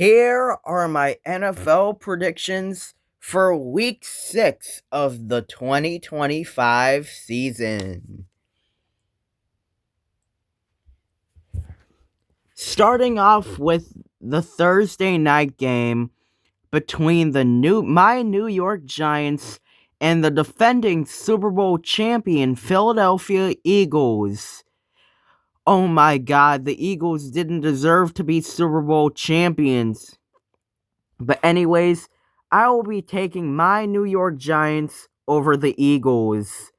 Here are my NFL predictions for week 6 of the 2025 season. Starting off with the Thursday night game between my New York Giants and the defending Super Bowl champion Philadelphia Eagles. Oh my god, the Eagles didn't deserve to be Super Bowl champions. But anyways, I will be taking my New York Giants over the Eagles.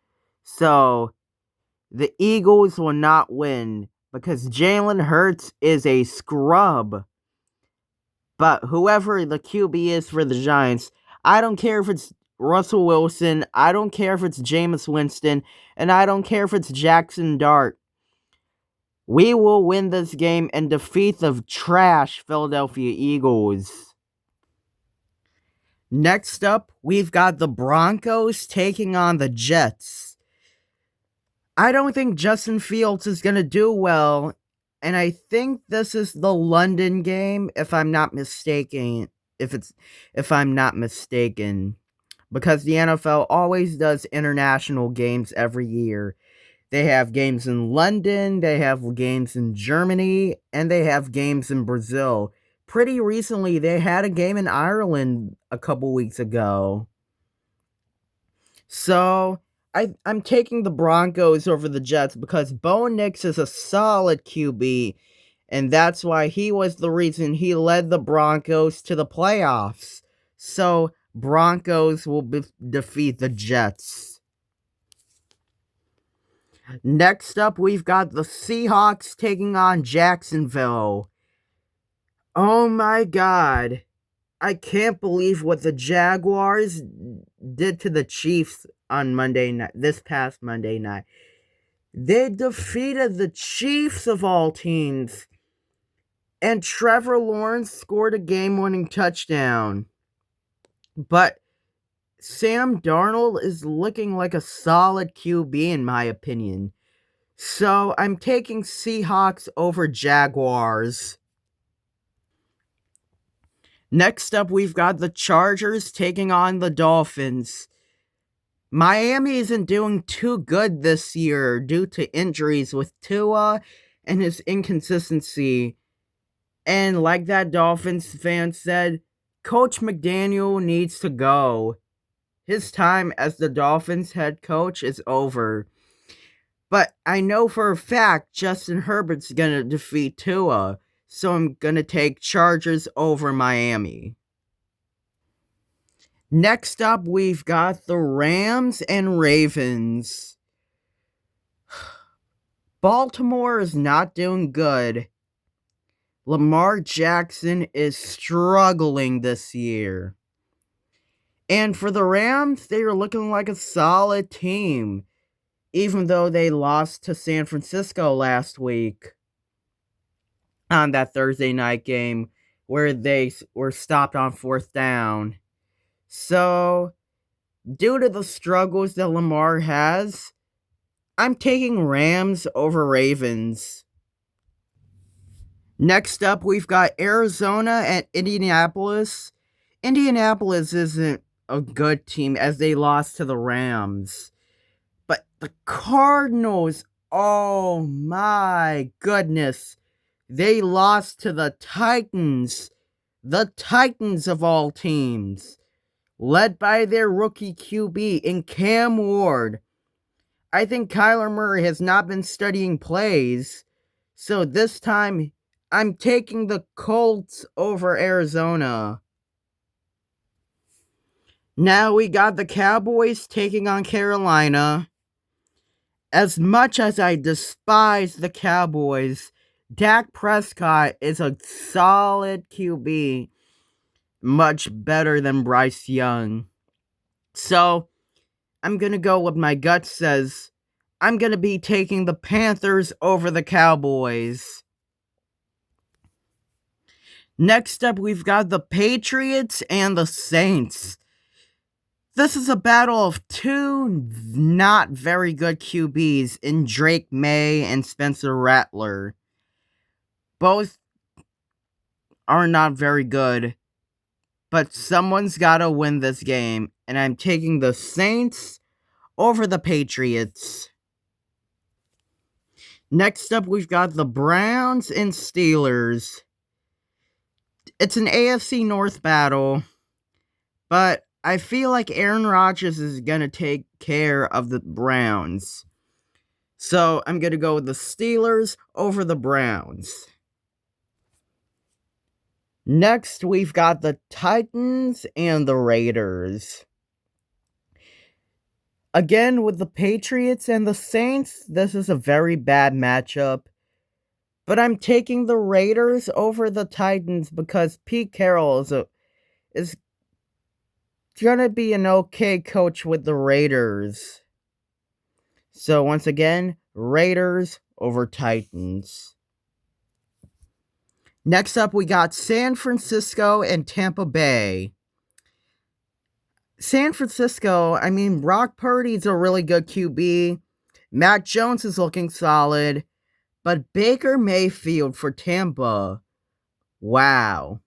So, the Eagles will not win because Jalen Hurts is a scrub. But whoever the QB is for the Giants, I don't care if it's Russell Wilson, I don't care if it's Jameis Winston, and I don't care if it's Jackson Dart. We will win this game and defeat the trash Philadelphia Eagles. Next up, we've got the Broncos taking on the Jets. I don't think Justin Fields is going to do well, and I think this is the London game if I'm not mistaken. If I'm not mistaken, because the NFL always does international games every year. They have games in London, they have games in Germany, and they have games in Brazil. Pretty recently, they had a game in Ireland a couple weeks ago. So, I'm taking the Broncos over the Jets because Bo Nix is a solid QB, and that's why he was the reason he led the Broncos to the playoffs. So, Broncos will defeat the Jets. Next up, we've got the Seahawks taking on Jacksonville. Oh my god. I can't believe what the Jaguars did to the Chiefs on Monday night, this past Monday night. They defeated the Chiefs of all teams, and Trevor Lawrence scored a game-winning touchdown. But Sam Darnold is looking like a solid QB in my opinion. So I'm taking Seahawks over Jaguars. Next up, we've got the Chargers taking on the Dolphins. Miami isn't doing too good this year due to injuries with Tua and his inconsistency. And like that Dolphins fan said, Coach McDaniel needs to go. His time as the Dolphins head coach is over. But I know for a fact Justin Herbert's going to defeat Tua. So I'm going to take Chargers over Miami. Next up, we've got the Rams and Ravens. Baltimore is not doing good. Lamar Jackson is struggling this year. And for the Rams, they are looking like a solid team, even though they lost to San Francisco last week on that Thursday night game where they were stopped on fourth down. So, due to the struggles that Lamar has, I'm taking Rams over Ravens. Next up, we've got Arizona and Indianapolis. Indianapolis isn't a good team as they lost to the Rams. But the Cardinals, oh my goodness. They lost to the Titans. The Titans of all teams. Led by their rookie QB in Cam Ward. I think Kyler Murray has not been studying plays. So this time, I'm taking the Colts over Arizona. Now we got the Cowboys taking on Carolina. As much as I despise the Cowboys, Dak Prescott is a solid QB, much better than Bryce Young. So, I'm going to go with my gut says. I'm going to be taking the Panthers over the Cowboys. Next up, we've got the Patriots and the Saints. This is a battle of two not very good QBs in Drake May and Spencer Rattler. Both are not very good. But someone's gotta win this game, and I'm taking the Saints over the Patriots. Next up, we've got the Browns and Steelers. It's an AFC North battle, but I feel like Aaron Rodgers is gonna take care of the Browns. So I'm gonna go with the Steelers over the Browns. Next, we've got the Titans and the Raiders. Again, with the Patriots and the Saints, this is a very bad matchup. But I'm taking the Raiders over the Titans because Pete Carroll is gonna be an okay coach with the Raiders. So once again, Raiders over Titans. Next up, we got San Francisco and Tampa Bay. San Francisco, I mean, Brock Purdy's a really good QB. Mac Jones is looking solid. But Baker Mayfield for Tampa, wow.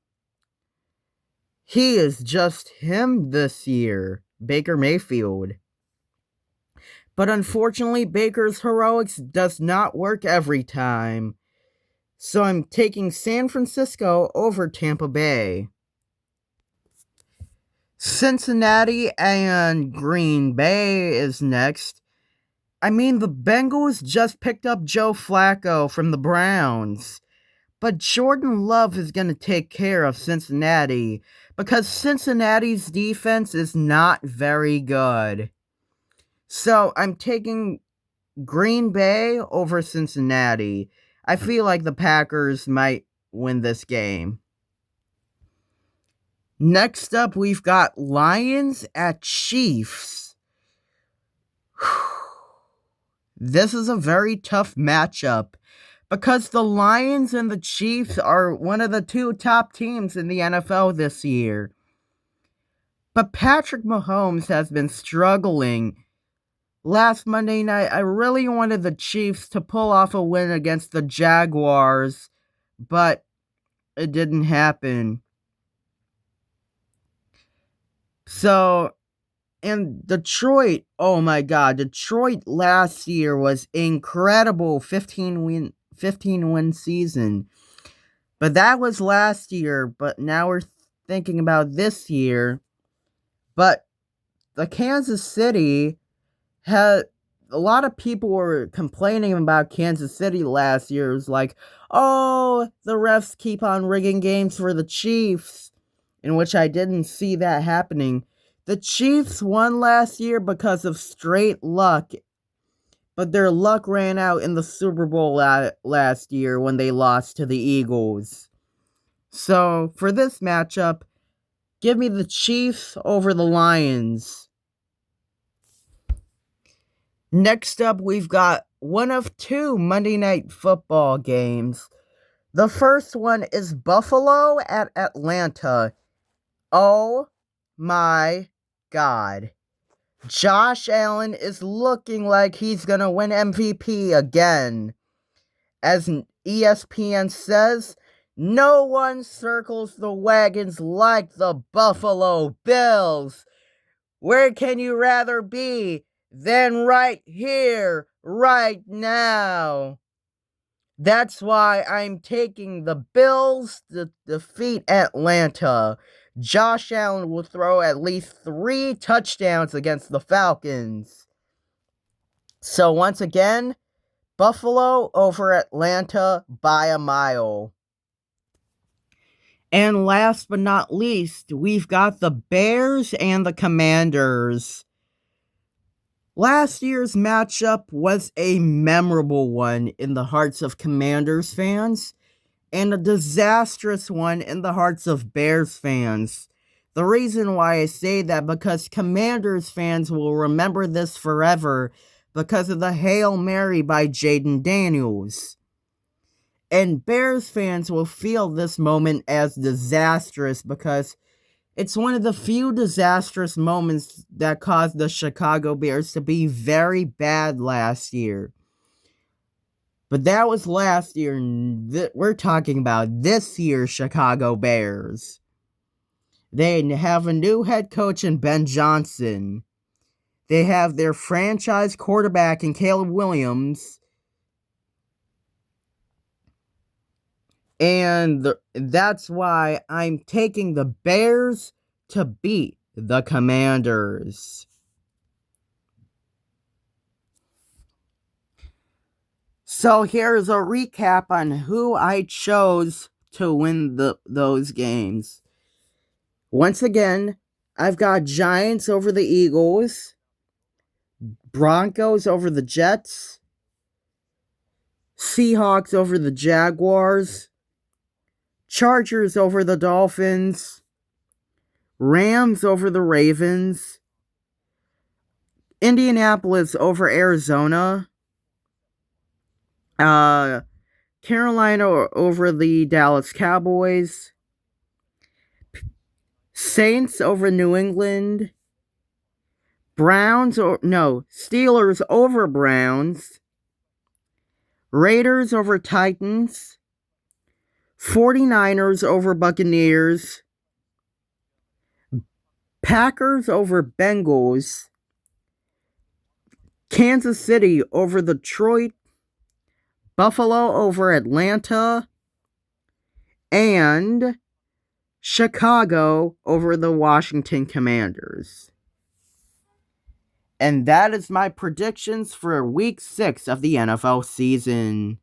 He is just him this year, Baker Mayfield. But unfortunately, Baker's heroics does not work every time. So I'm taking San Francisco over Tampa Bay. Cincinnati and Green Bay is next. I mean, the Bengals just picked up Joe Flacco from the Browns. But Jordan Love is going to take care of Cincinnati because Cincinnati's defense is not very good. So I'm taking Green Bay over Cincinnati. I feel like the Packers might win this game. Next up, we've got Lions at Chiefs. This is a very tough matchup because the Lions and the Chiefs are one of the two top teams in the NFL this year. But Patrick Mahomes has been struggling. Last Monday night, I really wanted the Chiefs to pull off a win against the Jaguars, but it didn't happen. So, and Detroit, oh my god, Detroit last year was incredible, 15-win season. But that was last year, but now we're thinking about this year. But the Kansas City had a lot of people were complaining about Kansas City last year. It was like, oh, the refs keep on rigging games for the Chiefs, in which I didn't see that happening. The Chiefs won last year because of straight luck, but their luck ran out in the Super Bowl last year when they lost to the Eagles. So, for this matchup, give me the Chiefs over the Lions. Next up, we've got one of two Monday Night Football games. The first one is Buffalo at Atlanta. Oh my god. Josh Allen is looking like he's gonna win MVP again. As ESPN says, no one circles the wagons like the Buffalo Bills. Where can you rather be than right here, right now? That's why I'm taking the Bills to defeat Atlanta. Josh Allen will throw at least 3 touchdowns against the Falcons. So once again, Buffalo over Atlanta by a mile. And last but not least, we've got the Bears and the Commanders. Last year's matchup was a memorable one in the hearts of Commanders fans, and a disastrous one in the hearts of Bears fans. The reason why I say that, because Commanders fans will remember this forever because of the Hail Mary by Jaden Daniels. And Bears fans will feel this moment as disastrous because it's one of the few disastrous moments that caused the Chicago Bears to be very bad last year. But that was last year. We're talking about this year's Chicago Bears. They have a new head coach in Ben Johnson. They have their franchise quarterback in Caleb Williams. And that's why I'm taking the Bears to beat the Commanders. So here's a recap on who I chose to win those games. Once again, I've got Giants over the Eagles, Broncos over the Jets, Seahawks over the Jaguars, Chargers over the Dolphins, Rams over the Ravens, Indianapolis over Arizona, Carolina over the Dallas Cowboys, Saints over New England, Steelers over Browns, Raiders over Titans, 49ers over Buccaneers, Packers over Bengals, Kansas City over Detroit, Buffalo over Atlanta, and Chicago over the Washington Commanders. And that is my predictions for Week 6 of the NFL season.